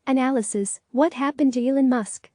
Analysis: what happened to Elon Musk?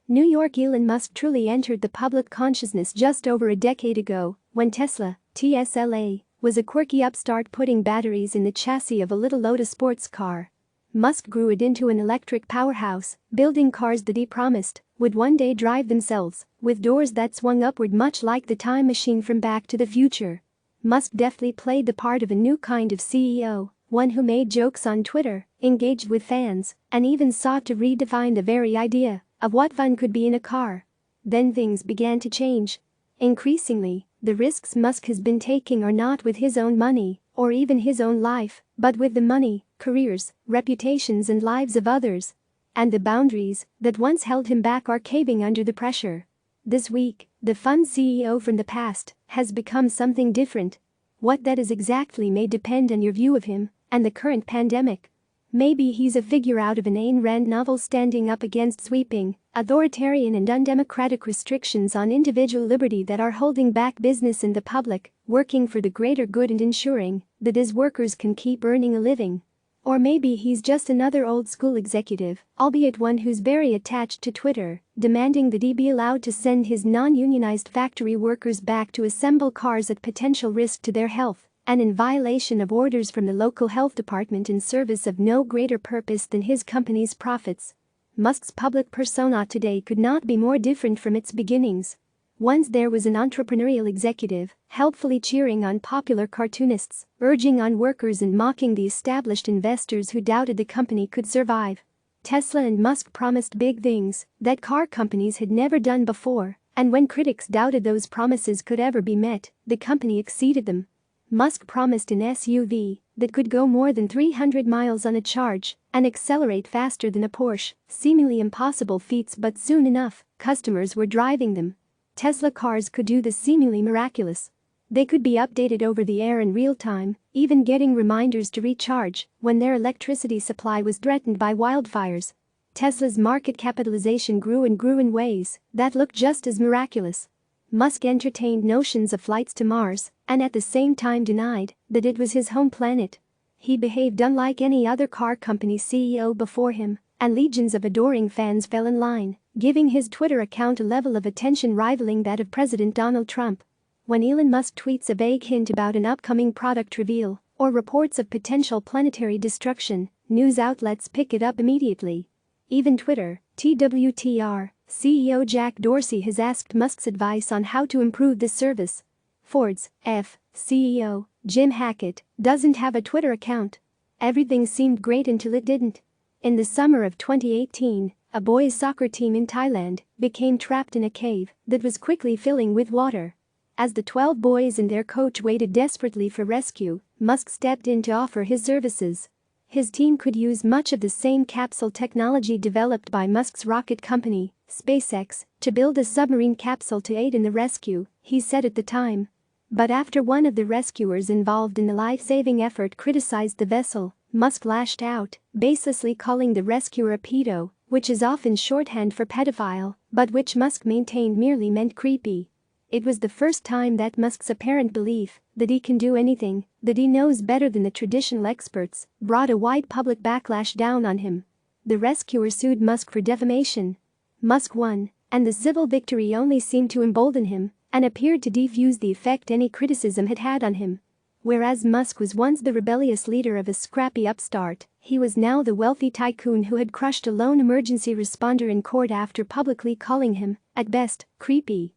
New York. Elon Musk truly entered the public consciousness just over a decade ago, when Tesla, TSLA, was a quirky upstart putting batteries in the chassis of a little Lotus sports car. Musk grew it into an electric powerhouse, building cars that he promised would one day drive themselves, with doors that swung upward much like the time machine from Back to the Future. Musk deftly played the part of a new kind of CEO, one who made jokes on Twitter, engaged with fans, and even sought to redefine the very idea of what fun could be in a car. Then things began to change. Increasingly, the risks Musk has been taking are not with his own money, or even his own life, but with the money, careers, reputations and lives of others. And the boundaries that once held him back are caving under the pressure. This week, the fun CEO from the past has become something different. What that is exactly may depend on your view of him and the current pandemic. Maybe he's a figure out of an Ayn Rand novel standing up against sweeping, authoritarian and undemocratic restrictions on individual liberty that are holding back business and the public, working for the greater good and ensuring that his workers can keep earning a living. Or maybe he's just another old-school executive, albeit one who's very attached to Twitter, demanding that he be allowed to send his non-unionized factory workers back to assemble cars at potential risk to their health, and in violation of orders from the local health department in service of no greater purpose than his company's profits. Musk's public persona today could not be more different from its beginnings. Once there was an entrepreneurial executive, helpfully cheering on popular cartoonists, urging on workers and mocking the established investors who doubted the company could survive. Tesla and Musk promised big things that car companies had never done before, and when critics doubted those promises could ever be met, the company exceeded them. Musk promised an SUV that could go more than 300 miles on a charge and accelerate faster than a Porsche, seemingly impossible feats, but soon enough, customers were driving them. Tesla cars could do the seemingly miraculous. They could be updated over the air in real time, even getting reminders to recharge when their electricity supply was threatened by wildfires. Tesla's market capitalization grew and grew in ways that looked just as miraculous. Musk entertained notions of flights to Mars and at the same time denied that it was his home planet. He behaved unlike any other car company CEO before him, and legions of adoring fans fell in line, giving his Twitter account a level of attention rivaling that of President Donald Trump. When Elon Musk tweets a vague hint about an upcoming product reveal or reports of potential planetary destruction, news outlets pick it up immediately. Even Twitter, TWTR, CEO Jack Dorsey has asked Musk's advice on how to improve this service. Ford's CEO, Jim Hackett, doesn't have a Twitter account. Everything seemed great until it didn't. In the summer of 2018, a boys' soccer team in Thailand became trapped in a cave that was quickly filling with water. As the 12 boys and their coach waited desperately for rescue, Musk stepped in to offer his services. His team could use much of the same capsule technology developed by Musk's rocket company, SpaceX, to build a submarine capsule to aid in the rescue, he said at the time. But after one of the rescuers involved in the life-saving effort criticized the vessel, Musk lashed out, baselessly calling the rescuer a pedo, which is often shorthand for pedophile, but which Musk maintained merely meant creepy. It was the first time that Musk's apparent belief that he can do anything, that he knows better than the traditional experts, brought a wide public backlash down on him. The rescuer sued Musk for defamation. Musk won, and the civil victory only seemed to embolden him and appeared to defuse the effect any criticism had had on him. Whereas Musk was once the rebellious leader of a scrappy upstart, he was now the wealthy tycoon who had crushed a lone emergency responder in court after publicly calling him, at best, creepy.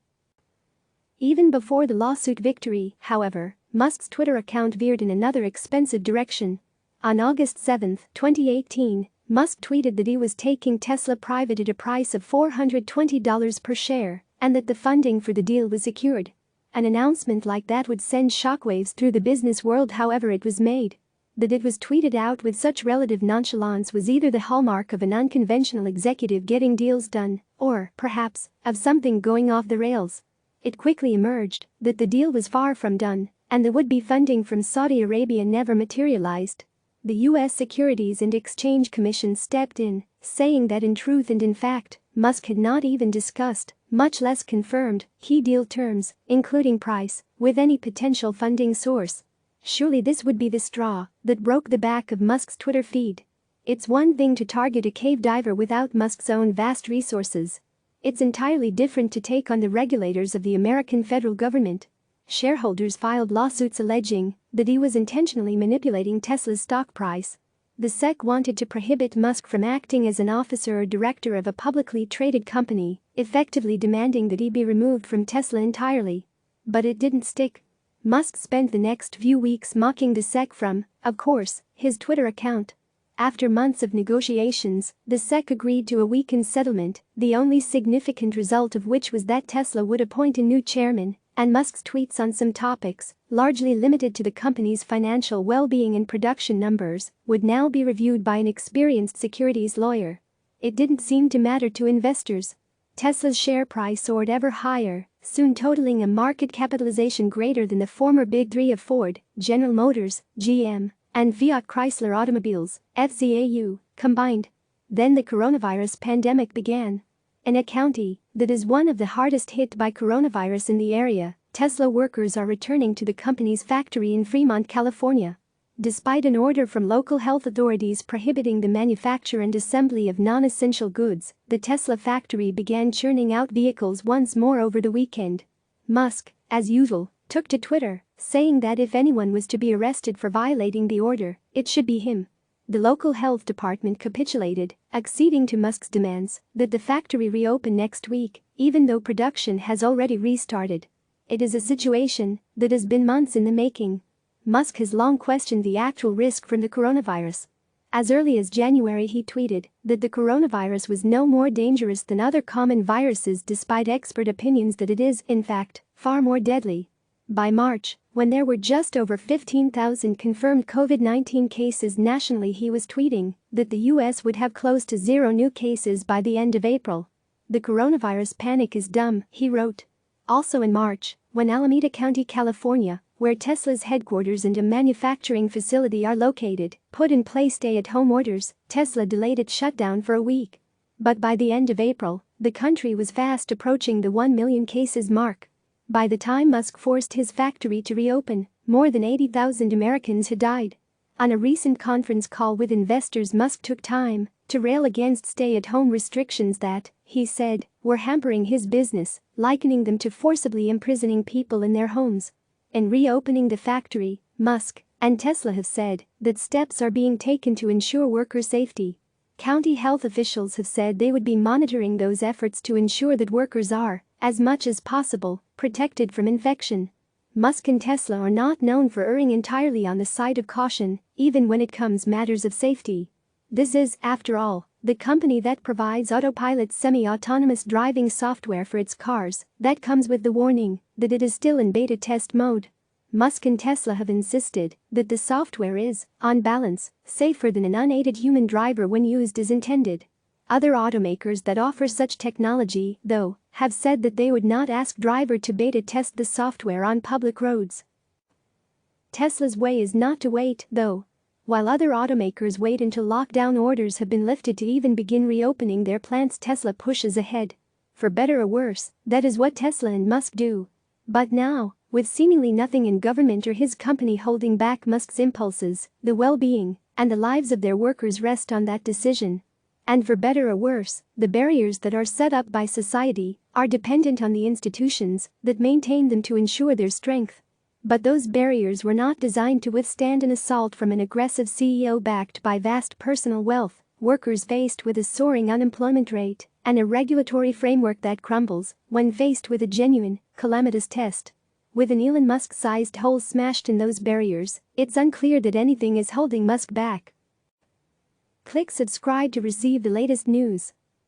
Even before the lawsuit victory, however, Musk's Twitter account veered in another expensive direction. On August 7, 2018, Musk tweeted that he was taking Tesla private at a price of $420 per share and that the funding for the deal was secured. An announcement like that would send shockwaves through the business world however it was made. That it was tweeted out with such relative nonchalance was either the hallmark of an unconventional executive getting deals done or, perhaps, of something going off the rails. It quickly emerged that the deal was far from done and the would-be funding from Saudi Arabia never materialized. The U.S. Securities and Exchange Commission stepped in, saying that in truth and in fact, Musk had not even discussed, much less confirmed, key deal terms, including price, with any potential funding source. Surely this would be the straw that broke the back of Musk's Twitter feed. It's one thing to target a cave diver without Musk's own vast resources. It's entirely different to take on the regulators of the American federal government. Shareholders filed lawsuits alleging that he was intentionally manipulating Tesla's stock price. The SEC wanted to prohibit Musk from acting as an officer or director of a publicly traded company, effectively demanding that he be removed from Tesla entirely. But it didn't stick. Musk spent the next few weeks mocking the SEC from, of course, his Twitter account. After months of negotiations, the SEC agreed to a weakened settlement, the only significant result of which was that Tesla would appoint a new chairman, and Musk's tweets on some topics, largely limited to the company's financial well-being and production numbers, would now be reviewed by an experienced securities lawyer. It didn't seem to matter to investors. Tesla's share price soared ever higher, soon totaling a market capitalization greater than the former Big Three of Ford, General Motors, GM, and Fiat Chrysler Automobiles, FCAU, combined. Then the coronavirus pandemic began. In a county that is one of the hardest hit by coronavirus in the area, Tesla workers are returning to the company's factory in Fremont, California. Despite an order from local health authorities prohibiting the manufacture and assembly of non-essential goods, the Tesla factory began churning out vehicles once more over the weekend. Musk, as usual, took to Twitter, saying that if anyone was to be arrested for violating the order, it should be him. The local health department capitulated, acceding to Musk's demands that the factory reopen next week, even though production has already restarted. It is a situation that has been months in the making. Musk has long questioned the actual risk from the coronavirus. As early as January, he tweeted that the coronavirus was no more dangerous than other common viruses, despite expert opinions that it is, in fact, far more deadly. By March, when there were just over 15,000 confirmed COVID-19 cases nationally, he was tweeting that the U.S. would have close to zero new cases by the end of April. The coronavirus panic is dumb, he wrote. Also in March, when Alameda County, California, where Tesla's headquarters and a manufacturing facility are located, put in place stay-at-home orders, Tesla delayed its shutdown for a week. But by the end of April, the country was fast approaching the 1 million cases mark. By the time Musk forced his factory to reopen, more than 80,000 Americans had died. On a recent conference call with investors, Musk took time to rail against stay-at-home restrictions that, he said, were hampering his business, likening them to forcibly imprisoning people in their homes. In reopening the factory, Musk and Tesla have said that steps are being taken to ensure worker safety. County health officials have said they would be monitoring those efforts to ensure that workers are, as much as possible, protected from infection. Musk and Tesla are not known for erring entirely on the side of caution, even when it comes matters of safety. This is, after all, the company that provides autopilot semi-autonomous driving software for its cars that comes with the warning that it is still in beta test mode. Musk and Tesla have insisted that the software is, on balance, safer than an unaided human driver when used as intended. Other automakers that offer such technology, though, have said that they would not ask driver to beta test the software on public roads. Tesla's way is not to wait, though. While other automakers wait until lockdown orders have been lifted to even begin reopening their plants, Tesla pushes ahead. For better or worse, that is what Tesla and Musk do. But now, with seemingly nothing in government or his company holding back Musk's impulses, the well-being and the lives of their workers rest on that decision. And for better or worse, the barriers that are set up by society are dependent on the institutions that maintain them to ensure their strength. But those barriers were not designed to withstand an assault from an aggressive CEO backed by vast personal wealth, workers faced with a soaring unemployment rate, and a regulatory framework that crumbles when faced with a genuine, calamitous test. With an Elon Musk-sized hole smashed in those barriers, it's unclear that anything is holding Musk back. Click subscribe to receive the latest news.